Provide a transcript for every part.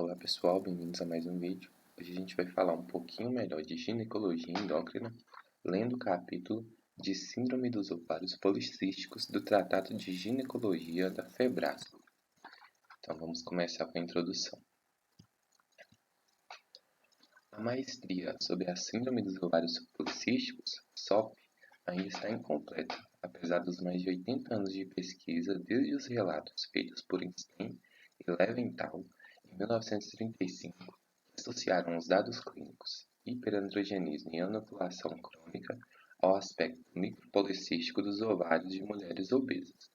Olá pessoal, bem-vindos a mais um vídeo. Hoje a gente vai falar um pouquinho melhor de ginecologia endócrina, lendo o capítulo de Síndrome dos ovários policísticos do Tratado de Ginecologia da Febrasco. Então vamos começar com a introdução. A maestria sobre a Síndrome dos ovários policísticos, SOP, ainda está incompleta, apesar dos mais de 80 anos de pesquisa desde os relatos feitos por Einstein e Leventhal em 1935, que associaram os dados clínicos hiperandrogenismo e anovulação crônica ao aspecto micropolicístico dos ovários de mulheres obesas.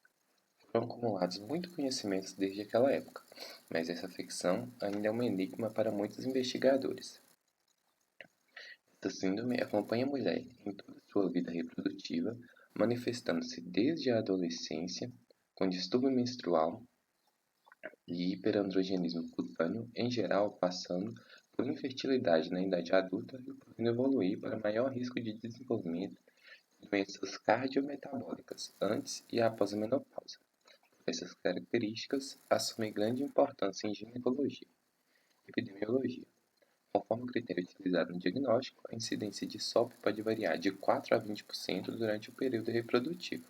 Foram acumulados muitos conhecimentos desde aquela época, mas essa afecção ainda é um enigma para muitos investigadores. Esta síndrome acompanha a mulher em toda a sua vida reprodutiva, manifestando-se desde a adolescência, com distúrbio menstrual e hiperandrogenismo cutâneo, em geral passando por infertilidade na idade adulta e podendo evoluir para maior risco de desenvolvimento de doenças cardiometabólicas antes e após a menopausa. Essas características assumem grande importância em ginecologia e epidemiologia. Conforme o critério utilizado no diagnóstico, a incidência de SOP pode variar de 4 a 20% durante o período reprodutivo.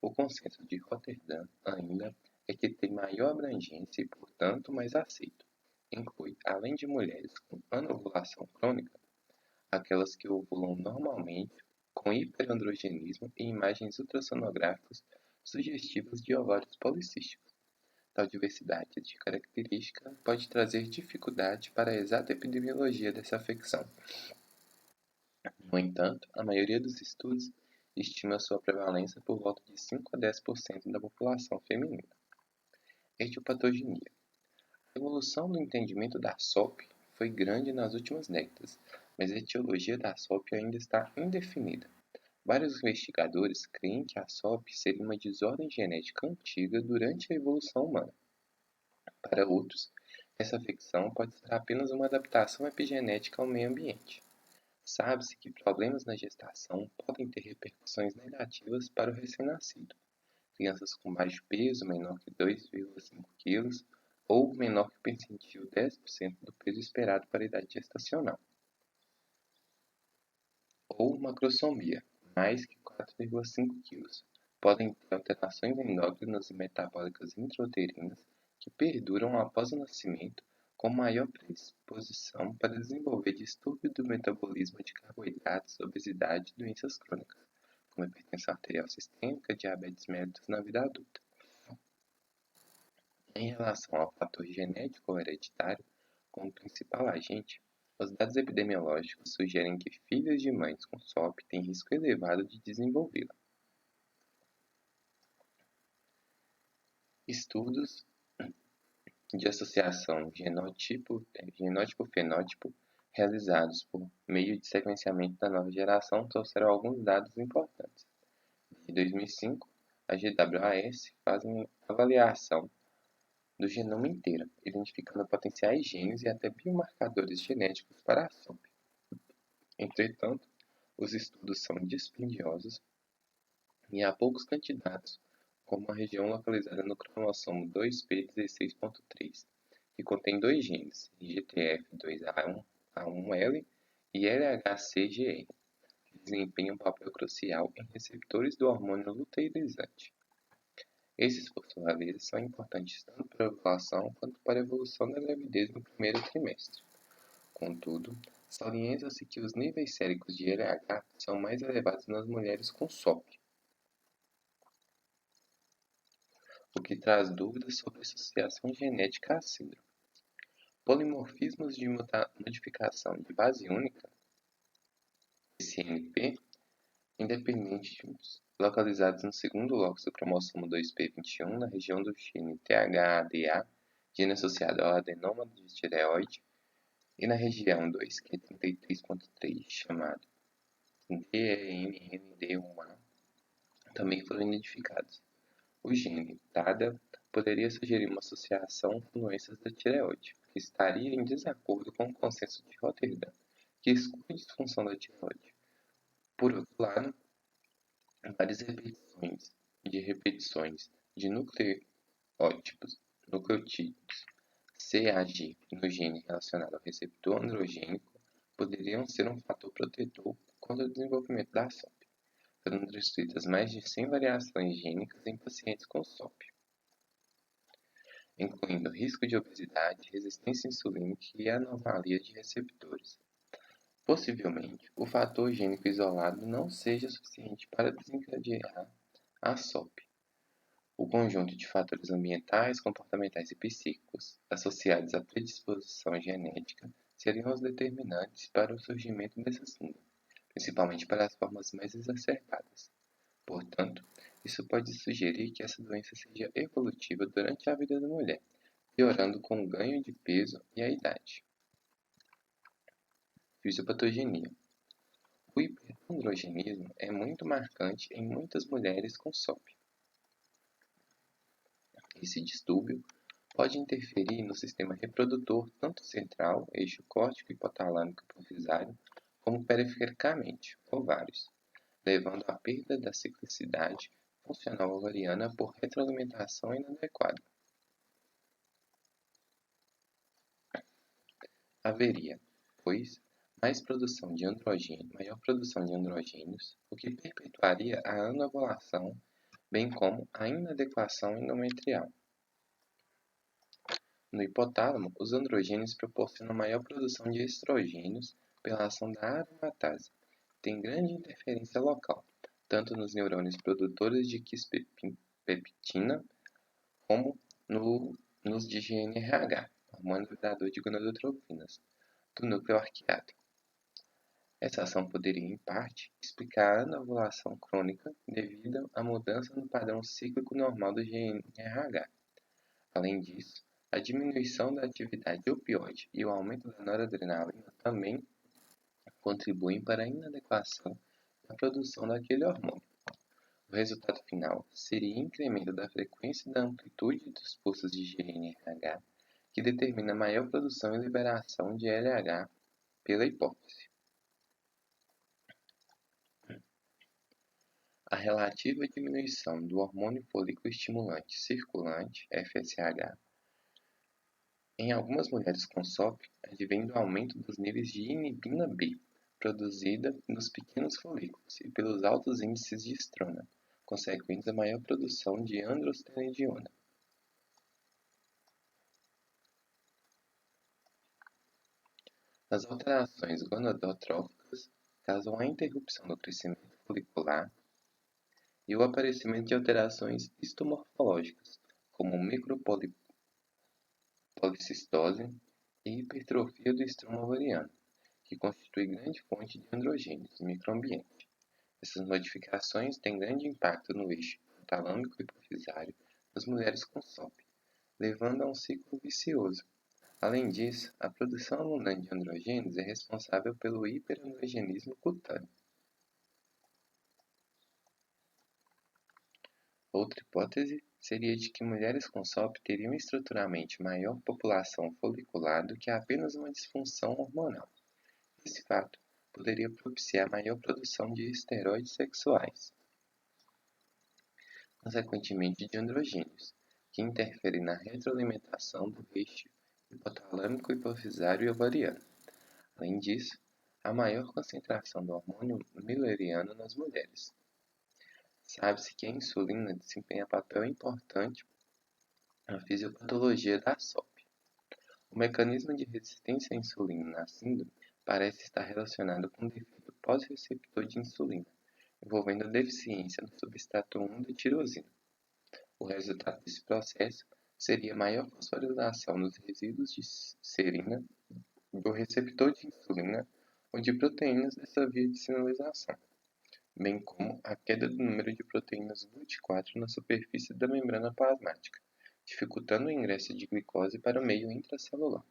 O consenso de Rotterdam ainda é que tem maior abrangência e, portanto, mais aceito. Inclui, além de mulheres com anovulação crônica, aquelas que ovulam normalmente, com hiperandrogenismo e imagens ultrassonográficas sugestivas de ovários policísticos. Tal diversidade de características pode trazer dificuldade para a exata epidemiologia dessa afecção. No entanto, a maioria dos estudos estima sua prevalência por volta de 5 a 10% da população feminina. Etiopatogenia. A evolução do entendimento da SOP foi grande nas últimas décadas, mas a etiologia da SOP ainda está indefinida. Vários investigadores creem que a SOP seria uma desordem genética antiga durante a evolução humana. Para outros, essa afecção pode ser apenas uma adaptação epigenética ao meio ambiente. Sabe-se que problemas na gestação podem ter repercussões negativas para o recém-nascido. Crianças com baixo peso, menor que 2,5 kg, ou menor que o percentil 10% do peso esperado para a idade gestacional. Ou macrosomia, mais que 4,5 kg, podem ter alterações endócrinas e metabólicas intrauterinas que perduram após o nascimento, com maior predisposição para desenvolver distúrbio do metabolismo de carboidratos, obesidade e doenças crônicas, como hipertensão arterial sistêmica, diabetes mellitus na vida adulta. Em relação ao fator genético ou hereditário, como principal agente, os dados epidemiológicos sugerem que filhos de mães com SOP têm risco elevado de desenvolvê-la. Estudos de associação genótipo-fenótipo realizados por meio de sequenciamento da nova geração trouxeram alguns dados importantes. Em 2005, a GWAS faz uma avaliação do genoma inteiro, identificando potenciais genes e até biomarcadores genéticos para a SOP. Entretanto, os estudos são dispendiosos e há poucos candidatos, como a região localizada no cromossomo 2p16.3, que contém dois genes, IGTF2A1L e LHCGN, que desempenham um papel crucial em receptores do hormônio luteinizante. Esses, por sua vez, são importantes tanto para a ovulação quanto para a evolução da gravidez no primeiro trimestre. Contudo, salienta-se que os níveis séricos de LH são mais elevados nas mulheres com SOP, o que traz dúvidas sobre a associação genética à síndrome. Polimorfismos de modificação de base única, SNP, independentes localizados no segundo locus do cromossomo 2p21 na região do gene THADA, gene associado ao adenoma de tireoide, e na região 2q33.3, chamado DENND1A, também foram identificados. O gene TADA poderia sugerir uma associação com doenças da tireoide, que estaria em desacordo com o consenso de Rotterdam, que exclui a disfunção da tireoide. Por outro lado, várias repetições de nucleotídeos CAG no gene relacionado ao receptor androgênico poderiam ser um fator protetor contra o desenvolvimento da SOP, foram descritas mais de 100 variações gênicas em pacientes com SOP, incluindo risco de obesidade, resistência insulínica e anomalia de receptores. Possivelmente, o fator gênico isolado não seja suficiente para desencadear a SOP. O conjunto de fatores ambientais, comportamentais e psíquicos associados à predisposição genética seriam os determinantes para o surgimento dessa síndrome, principalmente para as formas mais exacerbadas. Portanto, isso pode sugerir que essa doença seja evolutiva durante a vida da mulher, piorando com o ganho de peso e a idade. Fisiopatogenia. O hiperandrogenismo é muito marcante em muitas mulheres com SOP. Esse distúrbio pode interferir no sistema reprodutor tanto central, eixo córtico hipotalâmico hipofisário, como perifericamente, ovários, levando à perda da ciclicidade funcional ovariana por retroalimentação inadequada. Haveria, pois, maior produção de androgênios, o que perpetuaria a anovulação, bem como a inadequação endometrial. No hipotálamo, os androgênios proporcionam maior produção de estrogênios pela ação da aromatase. Tem grande interferência local, tanto nos neurônios produtores de quispeptina como nos de GnRH, hormônio liberador de gonadotrofinas, do núcleo arqueado. Essa ação poderia, em parte, explicar a anovulação crônica devido à mudança no padrão cíclico normal do GnRH. Além disso, a diminuição da atividade opioide e o aumento da noradrenalina também contribuem para a inadequação da produção daquele hormônio. O resultado final seria incremento da frequência e da amplitude dos pulsos de GnRH, que determina maior produção e liberação de LH pela hipófise. A relativa diminuição do hormônio folículo estimulante circulante, FSH, em algumas mulheres com SOP, advém do aumento dos níveis de inibina B, produzida nos pequenos folículos, e pelos altos índices de estrona, consequentes à maior produção de androstenediona. As alterações gonadotróficas causam a interrupção do crescimento folicular e o aparecimento de alterações histomorfológicas, como micropolicistose e hipertrofia do estroma ovariano, que constitui grande fonte de androgênios no microambiente. Essas modificações têm grande impacto no eixo hipotalâmico hipofisário das mulheres com SOP, levando a um ciclo vicioso. Além disso, a produção abundante de androgênios é responsável pelo hiperandrogenismo cutâneo. Outra hipótese seria de que mulheres com SOP teriam estruturalmente maior população folicular do que apenas uma disfunção hormonal. Esse fato poderia propiciar maior produção de esteroides sexuais, consequentemente de androgênios, que interferem na retroalimentação do eixo hipotalâmico hipofisário e ovariano. Além disso, há maior concentração do hormônio mülleriano nas mulheres. Sabe-se que a insulina desempenha papel importante na fisiopatologia da SOP. O mecanismo de resistência à insulina na síndrome parece estar relacionado com um defeito pós-receptor de insulina, envolvendo a deficiência no substrato 1 da tirosina. O resultado desse processo seria maior fosforilação dos resíduos de serina do receptor de insulina ou de proteínas dessa via de sinalização, bem como a queda do número de proteínas GLUT4 na superfície da membrana plasmática, dificultando o ingresso de glicose para o meio intracelular.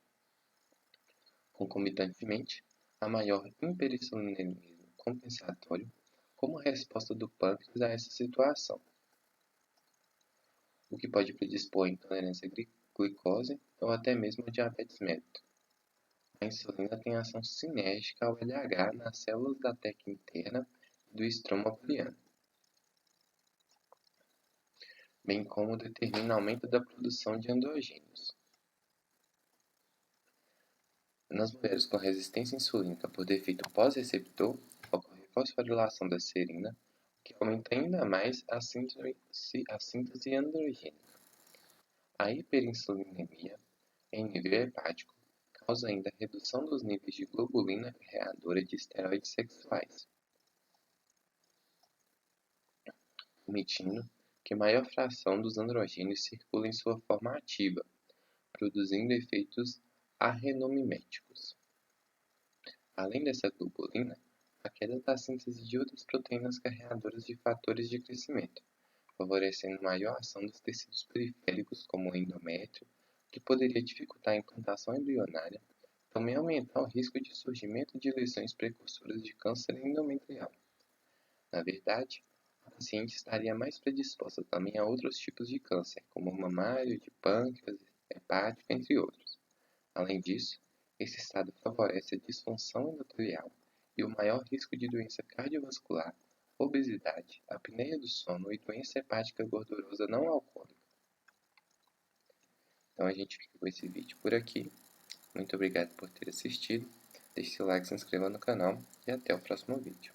Concomitantemente, há maior hiperinsulinismo compensatório como resposta do pâncreas a essa situação, o que pode predispor à intolerância à glicose ou até mesmo ao diabetes mellitus. A insulina tem ação sinérgica ao LH nas células da teca interna e do estroma ovariano, bem como determina aumento da produção de androgênios. Nas mulheres com resistência insulínica por defeito pós-receptor, ocorre fosforilação da serina, o que aumenta ainda mais a síntese androgênica. A hiperinsulinemia, em nível hepático, causa ainda redução dos níveis de globulina readora de esteroides sexuais, permitindo que maior fração dos androgênios circule em sua forma ativa, produzindo efeitos arrenomiméticos. Além dessa globulina, a queda da síntese de outras proteínas carreadoras de fatores de crescimento, favorecendo maior ação dos tecidos periféricos, como o endométrio, que poderia dificultar a implantação embrionária, também aumentar o risco de surgimento de lesões precursoras de câncer endometrial. Na verdade, a paciente estaria mais predisposta também a outros tipos de câncer, como mamário, de pâncreas, hepático, entre outros. Além disso, esse estado favorece a disfunção endotelial e o maior risco de doença cardiovascular, obesidade, apneia do sono e doença hepática gordurosa não alcoólica. Então a gente fica com esse vídeo por aqui. Muito obrigado por ter assistido. Deixe seu like, se inscreva no canal e até o próximo vídeo.